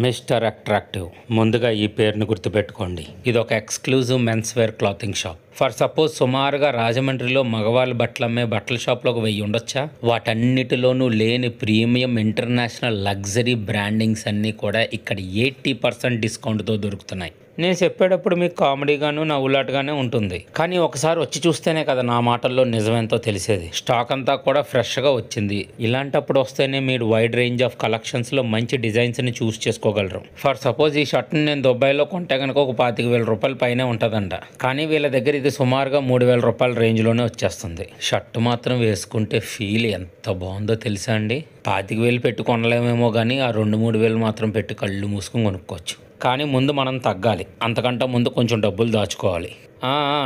Mister attractive. ముందుగా ఈ పేరుని గుర్తుపెట్టుకోండి. ఇది ఒక exclusive men's wear clothing shop. For suppose సుమారుగా రాజమండ్రిలో మగవాళ్ళ బట్టలు అమ్మే బట్టల షాప్లో ఒక 1000 ఉండొచ్చా? వాటన్నిటిలోనూ లేని ప్రీమియం ఇంటర్నేషనల్ లగ్జరీ బ్రాండింగ్స్ అన్నీ కూడా ఇక్కడ 80% డిస్కౌంట్తో దొరుకుతున్నాయి. నేను చెప్పేటప్పుడు మీకు కామెడీగాను నవ్వులాటగానే ఉంటుంది, కానీ ఒకసారి వచ్చి చూస్తేనే కదా నా మాటల్లో నిజమేంతో తెలిసేది. స్టాక్ అంతా కూడా ఫ్రెష్గా వచ్చింది. ఇలాంటప్పుడు వస్తేనే మీరు వైడ్ రేంజ్ ఆఫ్ కలెక్షన్స్లో మంచి డిజైన్స్ని చూస్ చేసుకోగలరు. ఫర్ సపోజ్ ఈ షర్ట్ని నేను దుబాయ్లో కొంటే కనుక ఒక 25,000 రూపాయల పైనే ఉంటుందంట, కానీ వీళ్ళ దగ్గర ఇది సుమారుగా 3,000 రూపాయల రేంజ్లోనే వచ్చేస్తుంది. షర్ట్ మాత్రం వేసుకుంటే ఫీల్ ఎంత బాగుందో తెలుసా అండి. 25,000 పెట్టి కొనలేమేమో కానీ ఆ 2-3 వేలు మాత్రం పెట్టి కళ్ళు మూసుకొని కొనుక్కోవచ్చు. కానీ ముందు మనం తగ్గాలి. అంతకంటే ముందు కొంచెం డబ్బులు దాచుకోవాలి.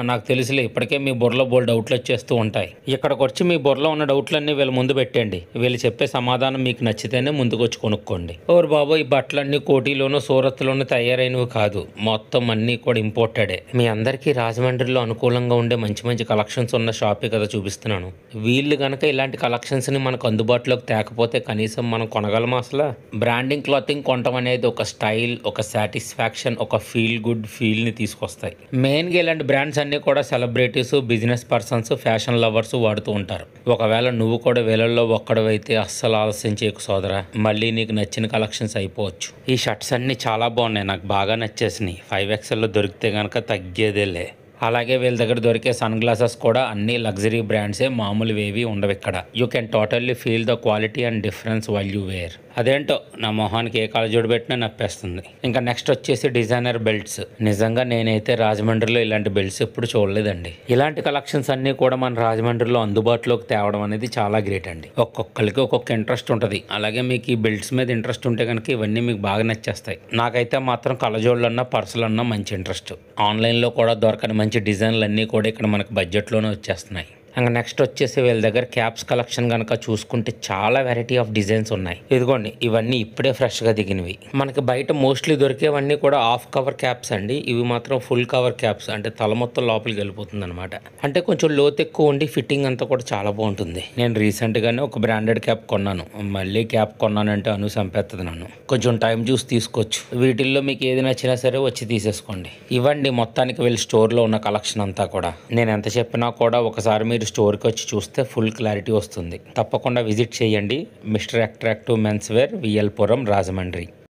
నాకు తెలుసులే, ఇప్పటికే మీ బుర్రలో బోల్డ్ డౌట్లు వచ్చేస్తూ ఉంటాయి. ఇక్కడికి వచ్చి మీ బుర్రలో ఉన్న డౌట్లన్నీ వీళ్ళ ముందు పెట్టండి. వీళ్ళు చెప్పే సమాధానం మీకు నచ్చితేనే ముందుకు వచ్చి కొనుక్కోండి. ఓరు బాబు, ఈ బట్టలన్నీ కోటిలోనూ సూరత్లోనూ తయారైనవి కాదు, మొత్తం అన్నీ కూడా ఇంపోర్టెడే. మీ అందరికీ రాజమండ్రిలో అనుకూలంగా ఉండే మంచి మంచి కలెక్షన్స్ ఉన్న షాపే కదా చూపిస్తున్నాను. వీళ్ళు కనుక ఇలాంటి కలెక్షన్స్ని మనకు అందుబాటులోకి తేకపోతే కనీసం మనం కొనగలమా అసలు? బ్రాండింగ్ క్లాతింగ్ కొనటం అనేది ఒక స్టైల్, ఒక సాటిస్ఫాక్షన్, ఒక ఫీల్ గుడ్ ఫీల్ని తీసుకొస్తాయి. మెయిన్గా ఇలాంటి బ్రాండ్స్ అన్నీ కూడా celebrities, business persons, fashion lovers వాడుతూ ఉంటారు. ఒకవేళ నువ్వు కూడా వీళ్ళల్లో ఒక్కడవైతే అస్సలు ఆలస్యం చేయకు సోదరా, మళ్ళీ నీకు నచ్చిన కలెక్షన్స్ అయిపోవచ్చు. ఈ షర్ట్స్ అన్నీ చాలా బాగున్నాయి, నాకు బాగా నచ్చేసినాయి. 5XLలో దొరికితే కనుక తగ్గేదేలే. అలాగే వీళ్ళ దగ్గర దొరికే సన్ గ్లాసెస్ కూడా అన్ని లగ్జరీ బ్రాండ్సే, మామూలు ఏవి ఉండవు ఇక్కడ. You can totally feel the quality and difference while you wear. అదేంటో నా మొహానికి ఏ కళ్ళజోడు పెట్టినా నప్పేస్తుంది. ఇంకా నెక్స్ట్ వచ్చేసి డిజైనర్ బెల్ట్స్. నిజంగా నేనైతే రాజమండ్రిలో ఇలాంటి బెల్ట్స్ ఎప్పుడు చూడలేదండి. ఇలాంటి కలెక్షన్స్ అన్నీ కూడా మన రాజమండ్రిలో అందుబాటులోకి తేవడం అనేది చాలా గ్రేట్ అండి. ఒక్కొక్కరికి ఒక్కొక్క ఇంట్రెస్ట్ ఉంటుంది. అలాగే మీకు ఈ బెల్ట్స్ మీద ఇంట్రెస్ట్ ఉంటే కనుక ఇవన్నీ మీకు బాగా నచ్చేస్తాయి. నాకైతే మాత్రం కళ్ళజోళ్ళన్నా పర్సులన్నా మంచి ఇంట్రెస్ట్. ఆన్లైన్లో కూడా దొరకని మంచి డిజైన్లు అన్నీ కూడా ఇక్కడ మనకు బడ్జెట్లోనే వచ్చేస్తున్నాయి. ఇంకా నెక్స్ట్ వచ్చేసి వీళ్ళ దగ్గర క్యాప్స్ కలెక్షన్ కనుక చూసుకుంటే చాలా వెరైటీ ఆఫ్ డిజైన్స్ ఉన్నాయి. ఇదిగోండి, ఇవన్నీ ఇప్పుడే ఫ్రెష్గా దిగినవి. మనకి బయట మోస్ట్లీ దొరికేవన్నీ కూడా హాఫ్ కవర్ క్యాప్స్ అండి. ఇవి మాత్రం ఫుల్ కవర్ క్యాప్స్, అంటే తల మొత్తం లోపలికి వెళ్ళిపోతుంది అనమాట. అంటే కొంచెం లోతు ఎక్కువ ఉండి ఫిట్టింగ్ అంతా కూడా చాలా బాగుంటుంది. నేను రీసెంట్గానే ఒక బ్రాండెడ్ క్యాప్ కొన్నాను. మళ్ళీ క్యాప్ కొన్నానంటే అను సంపేస్తుంది నన్ను. కొంచెం టైం చూసి తీసుకోవచ్చు. వీటిల్లో మీకు ఏది నచ్చినా సరే వచ్చి తీసేసుకోండి. ఇవ్వండి మొత్తానికి వీళ్ళ స్టోర్లో ఉన్న కలెక్షన్ అంతా కూడా. నేను ఎంత చెప్పినా కూడా ఒకసారి మీరు స్టోర్కి వచ్చి చూస్తే ఫుల్ క్లారిటీ వస్తుంది. తప్పకుండా విజిట్ చేయండి. Mister Attractive Men's Wear, VL Puram, Rajahmundry.